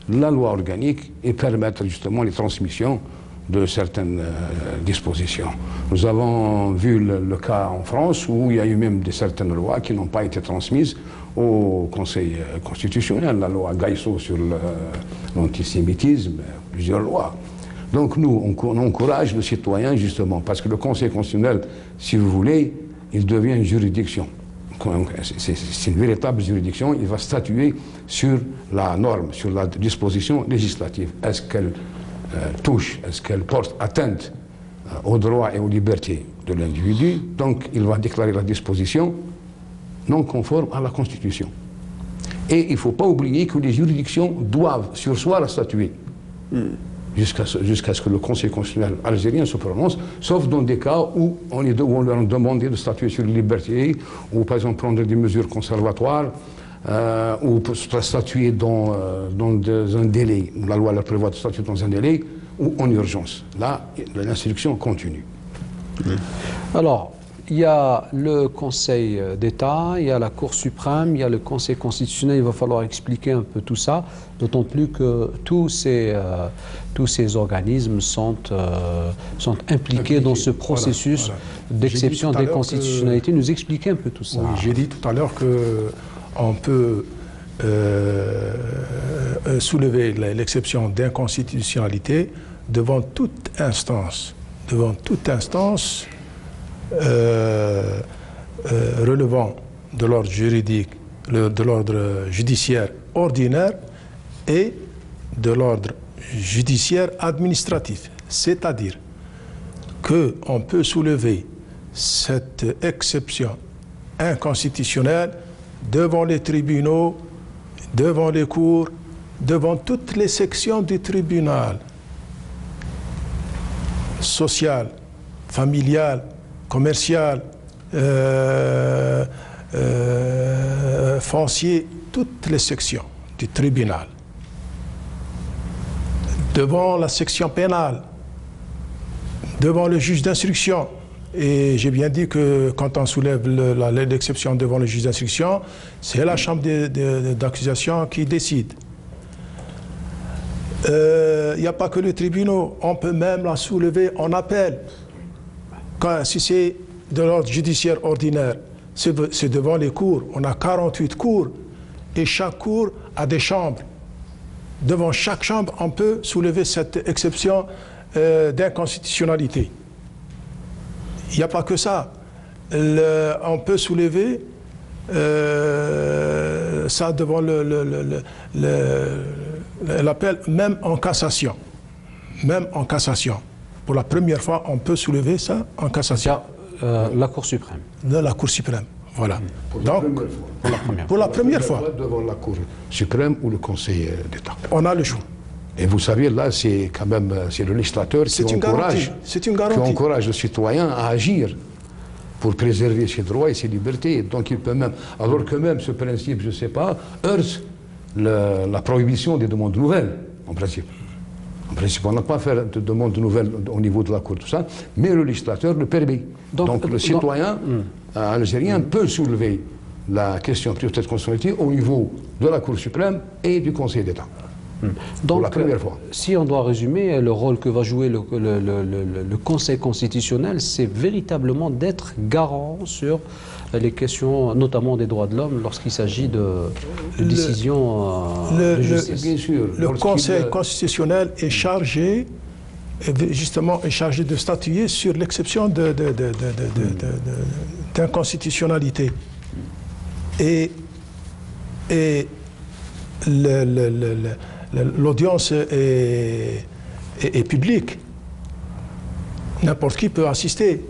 la loi organique et permettre justement les transmissions de certaines dispositions. Nous avons vu le cas en France où il y a eu même certaines lois qui n'ont pas été transmises au Conseil constitutionnel, la loi Gaïsso sur l'antisémitisme, plusieurs lois. Donc nous, on encourage le citoyen justement, parce que le Conseil constitutionnel, si vous voulez, il devient une juridiction. C'est une véritable juridiction, il va statuer sur la norme, sur la disposition législative. Est-ce qu'elle touche, est-ce qu'elle porte atteinte aux droits et aux libertés de l'individu? Donc il va déclarer la disposition non conforme à la Constitution. Et il ne faut pas oublier que les juridictions doivent surseoir à statuer jusqu'à ce que le Conseil constitutionnel algérien se prononce, sauf dans des cas où on leur a demandé de statuer sur les libertés, ou par exemple prendre des mesures conservatoires, ou statuer dans un délai. La loi leur prévoit de statuer dans un délai ou en urgence. Là, l'instruction continue. Alors, il y a le Conseil d'État, il y a la Cour suprême, il y a le Conseil constitutionnel. Il va falloir expliquer un peu tout ça, d'autant plus que tous ces organismes sont impliqués dans ce processus d'exception d'inconstitutionnalité. Nous expliquer un peu tout ça. Oui, j'ai dit tout à l'heure qu'on peut soulever l'exception d'inconstitutionnalité devant toute instance. Relevant de l'ordre juridique, de l'ordre judiciaire ordinaire et de l'ordre judiciaire administratif. C'est-à-dire qu'on peut soulever cette exception inconstitutionnelle devant les tribunaux, devant les cours, devant toutes les sections du tribunal, social, familial, commercial, foncier, toutes les sections du tribunal, devant la section pénale, devant le juge d'instruction. Et j'ai bien dit que quand on soulève l'exception devant le juge d'instruction, c'est la chambre d'accusation qui décide. Il n'y a pas que les tribunaux, on peut même la soulever en appel. Si c'est de l'ordre judiciaire ordinaire, c'est devant les cours. On a 48 cours et chaque cour a des chambres. Devant chaque chambre, on peut soulever cette exception d'inconstitutionnalité. Il n'y a pas que ça. On peut soulever ça devant l'appel, même en cassation. Même en cassation. Pour la première fois, on peut soulever ça en cassation. La Cour suprême. De la Cour suprême, voilà. Pour la première fois. Devant la Cour suprême ou le Conseil d'État. On a le choix. Et vous savez, là, c'est quand même le législateur qui encourage le citoyen à agir pour préserver ses droits et ses libertés. Donc il peut même, alors que même ce principe, je ne sais pas, heurte la prohibition des demandes nouvelles, en principe. En principe, on n'a pas à faire de demandes nouvelles au niveau de la Cour, tout ça, mais le législateur le permet. Donc le citoyen algérien peut soulever la question prioritaire de constitutionnalité au niveau de la Cour suprême et du Conseil d'État. Donc, pour la première fois. Si on doit résumer, le rôle que va jouer le Conseil constitutionnel, c'est véritablement d'être garant sur les questions, notamment des droits de l'homme, lorsqu'il s'agit de décisions de justice. Bien sûr. Le Conseil constitutionnel est chargé, justement, de statuer sur l'exception d'inconstitutionnalité. Et l'audience est publique. N'importe qui peut assister.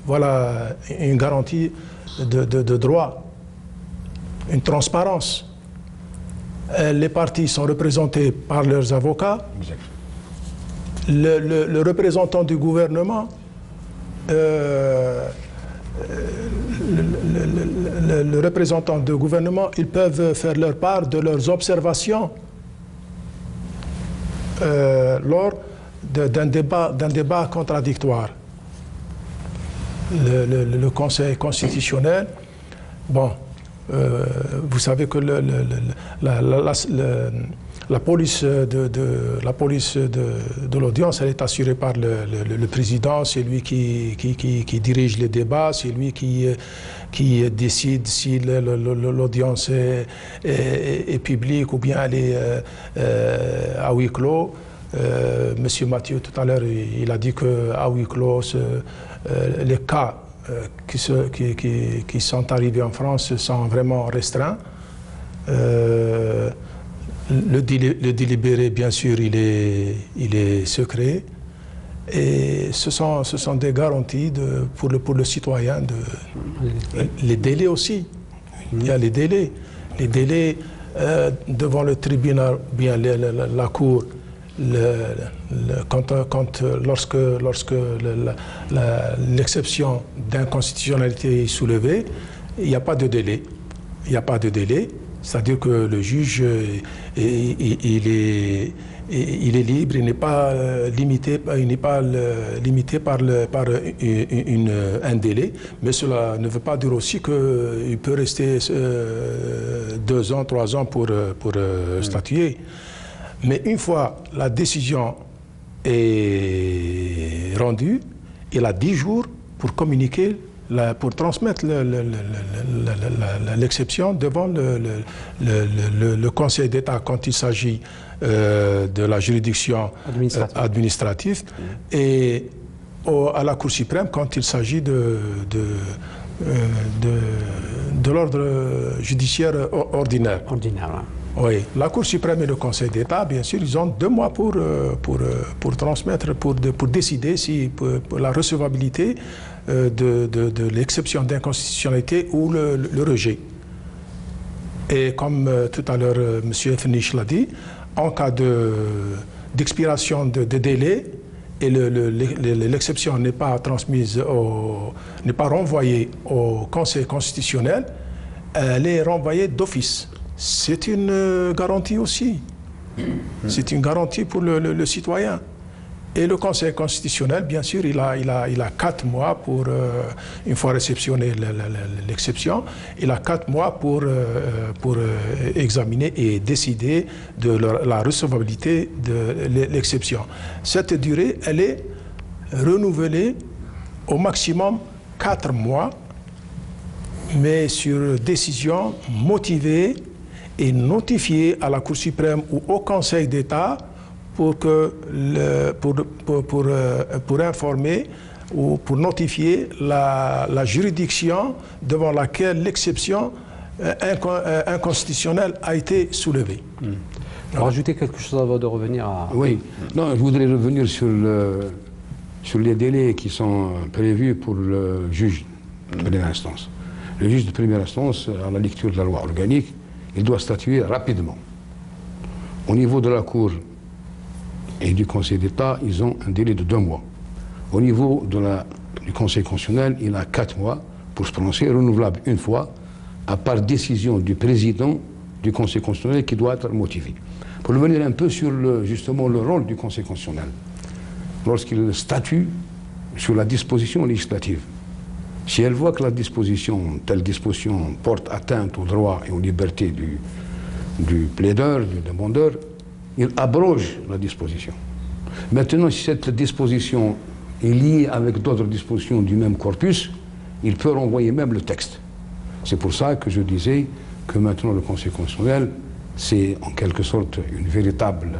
Voilà une garantie de droit, une transparence. Les partis sont représentés par leurs avocats. Le représentant du gouvernement, le représentant du gouvernement, ils peuvent faire leur part de leurs observations lors d'un débat contradictoire. Le Conseil constitutionnel, bon, vous savez que la police de l'audience, elle est assurée par le président, c'est lui qui dirige les débats, c'est lui qui décide si l'audience est publique ou bien elle est à huis clos. Monsieur Mathieu, tout à l'heure, il a dit qu'à huis clos, les cas qui sont arrivés en France sont vraiment restreints. Le délibéré, bien sûr, il est secret. Et ce sont des garanties pour le citoyen. Les délais aussi. Il y a les délais. Les délais devant le tribunal, bien la cour, lorsque l'exception d'inconstitutionnalité est soulevée, il n'y a pas de délai. Il n'y a pas de délai. C'est-à-dire que le juge, il est libre, il n'est pas limité par un délai, mais cela ne veut pas dire aussi qu'il peut rester 2 ans, 3 ans pour statuer. Mais une fois la décision est rendue, il a 10 jours pour communiquer, pour transmettre l'exception devant le Conseil d'État quand il s'agit de la juridiction administrative et à la Cour suprême quand il s'agit de l'ordre judiciaire ordinaire. Oui, la Cour suprême et le Conseil d'État, bien sûr, ils ont 2 mois pour transmettre, pour décider si pour la recevabilité de l'exception d'inconstitutionnalité ou le rejet. Et comme tout à l'heure M. Fenich l'a dit, en cas d'expiration de délai et l'exception n'est pas transmise, n'est pas renvoyée au Conseil constitutionnel, elle est renvoyée d'office. C'est une garantie aussi. C'est une garantie pour le citoyen. Et le Conseil constitutionnel, bien sûr, il a 4 mois pour, une fois réceptionné l'exception, il a 4 mois pour examiner et décider de la recevabilité de l'exception. Cette durée, elle est renouvelée au maximum 4 mois, mais sur décision motivée et notifiée à la Cour suprême ou au Conseil d'État pour informer ou pour notifier la juridiction devant laquelle l'exception inconstitutionnelle a été soulevée. Pour ajouter quelque chose avant de revenir à... Oui, non, je voudrais revenir sur les délais qui sont prévus pour le juge de première instance. Le juge de première instance, à la lecture de la loi organique, il doit statuer rapidement. Au niveau de la Cour et du Conseil d'État, ils ont un délai de 2 mois. Au niveau du Conseil constitutionnel, il a 4 mois pour se prononcer, renouvelable une fois, à part décision du président du Conseil constitutionnel qui doit être motivé. Pour revenir un peu sur justement le rôle du Conseil constitutionnel, lorsqu'il statue sur la disposition législative, si elle voit que la disposition, telle disposition, porte atteinte aux droits et aux libertés du plaideur, du demandeur, il abroge la disposition. Maintenant, si cette disposition est liée avec d'autres dispositions du même corpus, il peut renvoyer même le texte. C'est pour ça que je disais que maintenant le Conseil constitutionnel, c'est en quelque sorte une véritable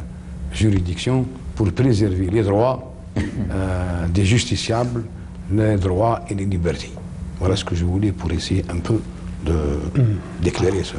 juridiction pour préserver les droits des justiciables, les droits et les libertés. Voilà ce que je voulais pour essayer un peu d'éclairer ça.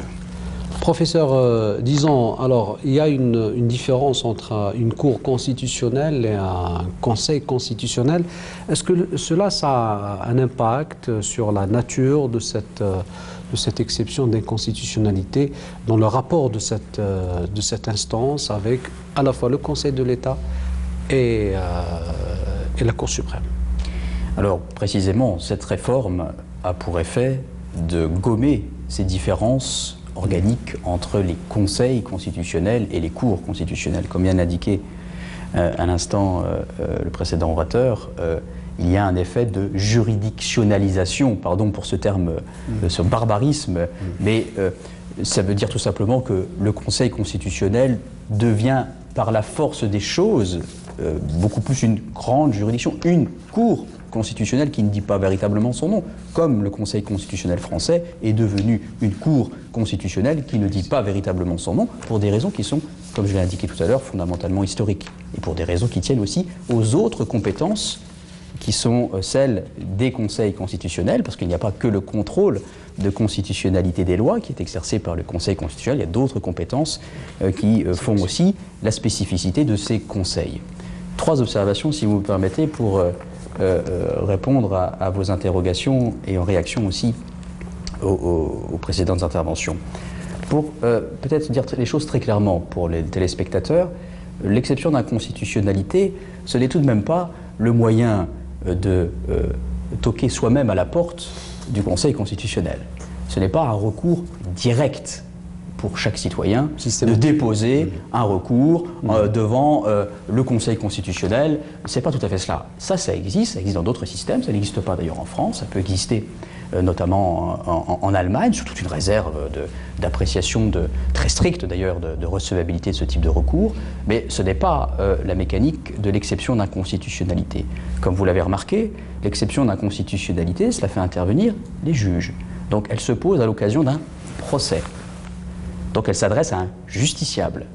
Professeur, disons, alors, il y a une différence entre une Cour constitutionnelle et un Conseil constitutionnel. Est-ce que cela, ça a un impact sur la nature de cette exception d'inconstitutionnalité dans le rapport de cette instance avec à la fois le Conseil de l'État et la Cour suprême? Alors, précisément, cette réforme a pour effet de gommer ces différences organiques entre les conseils constitutionnels et les cours constitutionnels. Comme vient d'indiquer à l'instant le précédent orateur, il y a un effet de juridictionnalisation, pardon pour ce terme, ce barbarisme, mais ça veut dire tout simplement que le Conseil constitutionnel devient, par la force des choses, beaucoup plus une grande juridiction, une cour constitutionnelle qui ne dit pas véritablement son nom, comme le Conseil constitutionnel français est devenu une cour constitutionnelle qui ne dit pas véritablement son nom, pour des raisons qui sont, comme je l'ai indiqué tout à l'heure, fondamentalement historiques, et pour des raisons qui tiennent aussi aux autres compétences qui sont celles des conseils constitutionnels, parce qu'il n'y a pas que le contrôle de constitutionnalité des lois qui est exercé par le Conseil constitutionnel, il y a d'autres compétences qui font aussi la spécificité de ces conseils. 3 observations, si vous me permettez, pour répondre à vos interrogations et en réaction aussi aux précédentes interventions. Pour peut-être dire les choses très clairement pour les téléspectateurs, l'exception d'inconstitutionnalité, ce n'est tout de même pas le moyen de toquer soi-même à la porte du Conseil constitutionnel. Ce n'est pas un recours direct pour chaque citoyen de déposer un recours devant le Conseil constitutionnel. C'est pas tout à fait cela. Ça existe dans d'autres systèmes, ça n'existe pas d'ailleurs en France, ça peut exister notamment en Allemagne, sous toute une réserve d'appréciation très stricte d'ailleurs de recevabilité de ce type de recours, mais ce n'est pas la mécanique de l'exception d'inconstitutionnalité. Comme vous l'avez remarqué, l'exception d'inconstitutionnalité, cela fait intervenir les juges. Donc elle se pose à l'occasion d'un procès. Donc elle s'adresse à un justiciable,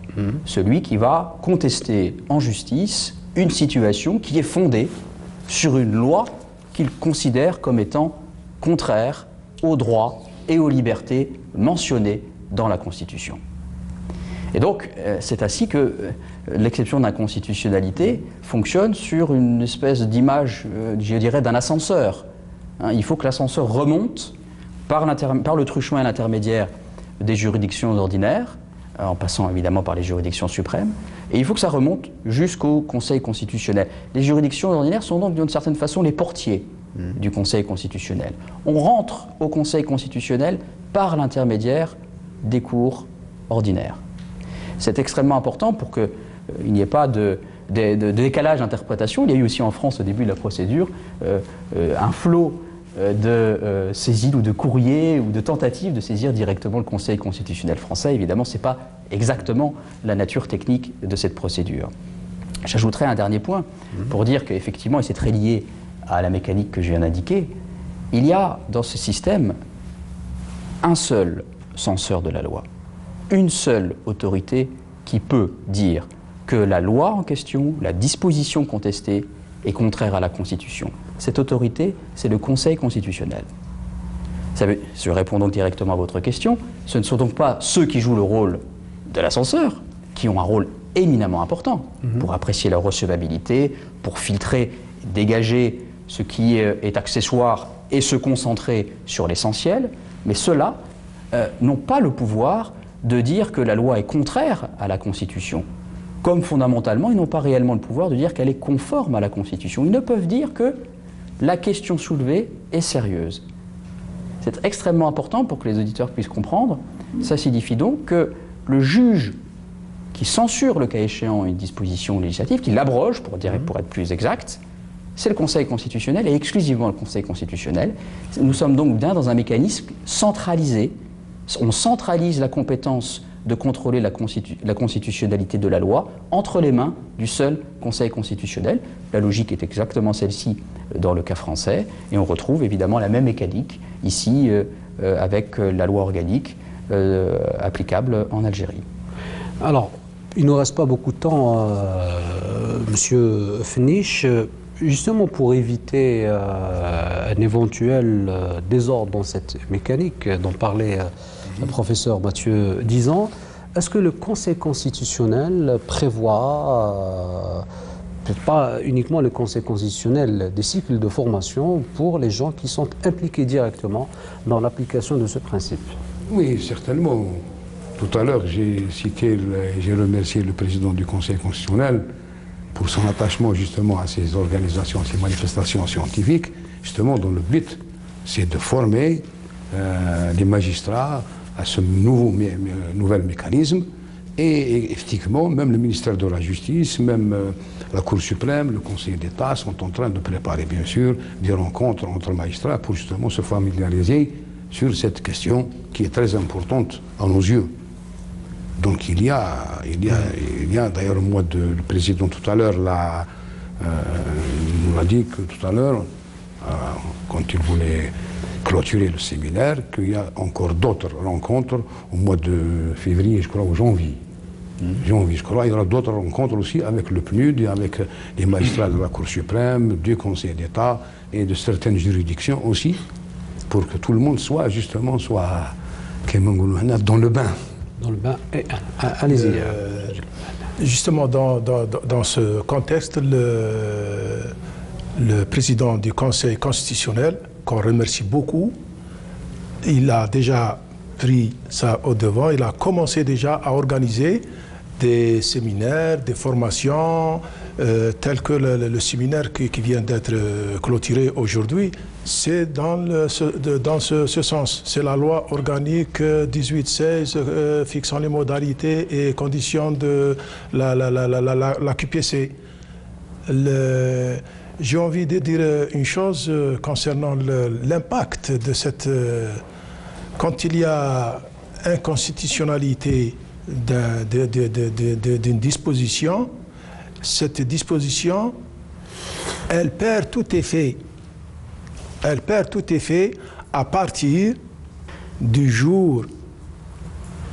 celui qui va contester en justice une situation qui est fondée sur une loi qu'il considère comme étant contraire aux droits et aux libertés mentionnées dans la Constitution. Et donc, c'est ainsi que l'exception d'inconstitutionnalité fonctionne sur une espèce d'image, je dirais, d'un ascenseur. Il faut que l'ascenseur remonte par le truchement et l'intermédiaire des juridictions ordinaires, en passant évidemment par les juridictions suprêmes, et il faut que ça remonte jusqu'au Conseil constitutionnel. Les juridictions ordinaires sont donc d'une certaine façon les portiers du Conseil constitutionnel. On rentre au Conseil constitutionnel par l'intermédiaire des cours ordinaires. C'est extrêmement important pour qu'il n'y ait pas de décalage d'interprétation. Il y a eu aussi en France au début de la procédure un flot de saisines ou de courriers ou de tentatives de saisir directement le Conseil constitutionnel français. Évidemment, ce n'est pas exactement la nature technique de cette procédure. J'ajouterai un dernier point pour dire qu'effectivement, et c'est très lié à la mécanique que je viens d'indiquer, il y a dans ce système un seul censeur de la loi, une seule autorité qui peut dire que la loi en question, la disposition contestée, est contraire à la Constitution. Cette autorité, c'est le Conseil constitutionnel. Je réponds donc directement à votre question. Ce ne sont donc pas ceux qui jouent le rôle de l'ascenseur, qui ont un rôle éminemment important pour apprécier la recevabilité, pour filtrer, dégager ce qui est accessoire et se concentrer sur l'essentiel, mais ceux-là n'ont pas le pouvoir de dire que la loi est contraire à la Constitution. Comme fondamentalement, ils n'ont pas réellement le pouvoir de dire qu'elle est conforme à la Constitution. Ils ne peuvent dire que la question soulevée est sérieuse. C'est extrêmement important pour que les auditeurs puissent comprendre. Ça signifie donc que le juge qui censure le cas échéant une disposition législative, qui l'abroge, pour être plus exact, c'est le Conseil constitutionnel et exclusivement le Conseil constitutionnel. Nous sommes donc bien dans un mécanisme centralisé. On centralise la compétence de contrôler la constitutionnalité de la loi entre les mains du seul Conseil constitutionnel. La logique est exactement celle-ci dans le cas français et on retrouve évidemment la même mécanique ici avec la loi organique applicable en Algérie. Alors, il ne nous reste pas beaucoup de temps, Monsieur Fenich. Justement pour éviter un éventuel désordre dans cette mécanique dont parlait le professeur Mathieu Dizan, est-ce que le Conseil constitutionnel prévoit, peut-être pas uniquement le Conseil constitutionnel, des cycles de formation pour les gens qui sont impliqués directement dans l'application de ce principe? Oui, certainement. Tout à l'heure, j'ai remercié le président du Conseil constitutionnel pour son attachement justement à ces organisations, ces manifestations scientifiques, justement dont le but c'est de former les magistrats à ce nouvel mécanisme. Et effectivement, même le ministère de la Justice, même la Cour suprême, le Conseil d'État sont en train de préparer, bien sûr, des rencontres entre magistrats pour justement se familiariser sur cette question qui est très importante à nos yeux. Donc il y a d'ailleurs, le président tout à l'heure nous l'a dit que tout à l'heure, quand il voulait clôturer le séminaire, qu'il y a encore d'autres rencontres au mois de février, je crois, ou janvier. Janvier, je crois. Il y aura d'autres rencontres aussi avec le PNUD et avec les magistrats de la Cour suprême, du Conseil d'État et de certaines juridictions aussi, pour que tout le monde soit justement dans le bain. Dans le bain. Allez-y. Justement, dans ce contexte, le président du Conseil constitutionnel, qu'on remercie beaucoup, il a déjà pris ça au devant, il a commencé déjà à organiser des séminaires, des formations, tels que le séminaire qui vient d'être clôturé aujourd'hui. C'est dans ce sens. C'est la loi organique 1816 fixant les modalités et conditions de la QPC. J'ai envie de dire une chose concernant l'impact de cette... quand il y a inconstitutionnalité d'une disposition, cette disposition, elle perd tout effet. Elle perd tout effet à partir du jour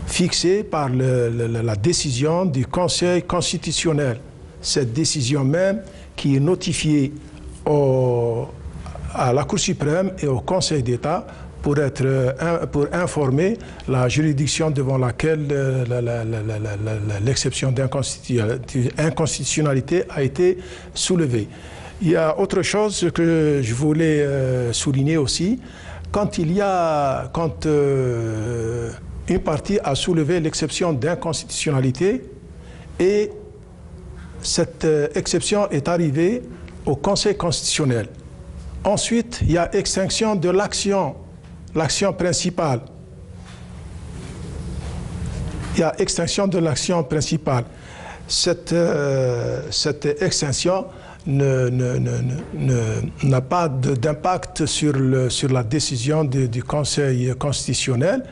fixé par la décision du Conseil constitutionnel. Cette décision même qui est notifiée à la Cour suprême et au Conseil d'État pour informer la juridiction devant laquelle l'exception d'inconstitutionnalité a été soulevée. Il y a autre chose que je voulais souligner aussi. Quand une partie a soulevé l'exception d'inconstitutionnalité et cette exception est arrivée au Conseil constitutionnel. Ensuite, il y a extinction de l'action principale. Il y a extinction de l'action principale. Cette extinction n'a pas d'impact sur la décision du Conseil constitutionnel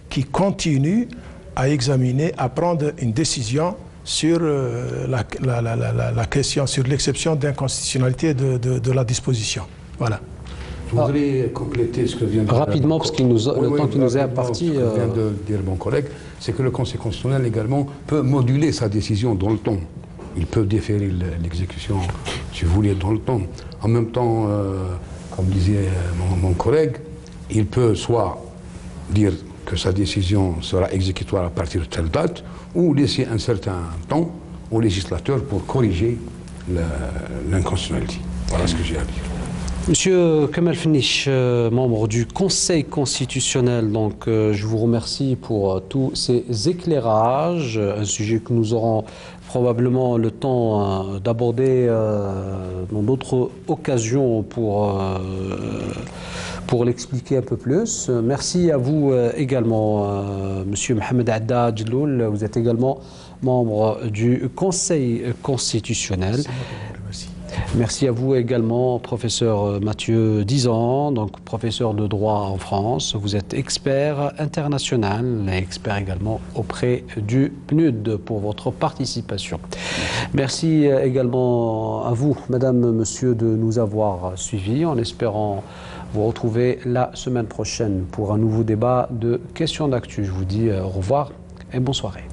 qui continue à examiner, à prendre une décision sur la question, sur l'exception d'inconstitutionnalité de la disposition. Voilà. Je voudrais compléter ce que vient de dire rapidement, parce que le temps qui nous est imparti. Ce que vient de dire mon collègue, c'est que le Conseil constitutionnel également peut moduler sa décision dans le temps. Il peut déférer l'exécution, si vous voulez, dans le temps. En même temps, comme disait mon collègue, il peut soit dire que sa décision sera exécutoire à partir de telle date, ou laisser un certain temps au législateur pour corriger l'inconstitutionnalité. Voilà ce que j'ai à dire. Monsieur Kamal Fenich, membre du Conseil constitutionnel, donc je vous remercie pour tous ces éclairages, un sujet que nous aurons probablement le temps d'aborder dans d'autres occasions pour l'expliquer un peu plus. Merci à vous également, Monsieur Mohamed Adda Djeloul, vous êtes également membre du Conseil constitutionnel. Merci à vous également, professeur Mathieu Dizan, donc professeur de droit en France. Vous êtes expert international et expert également auprès du PNUD pour votre participation. Merci également à vous, madame, monsieur, de nous avoir suivis en espérant vous retrouver la semaine prochaine pour un nouveau débat de questions d'actu. Je vous dis au revoir et bonne soirée.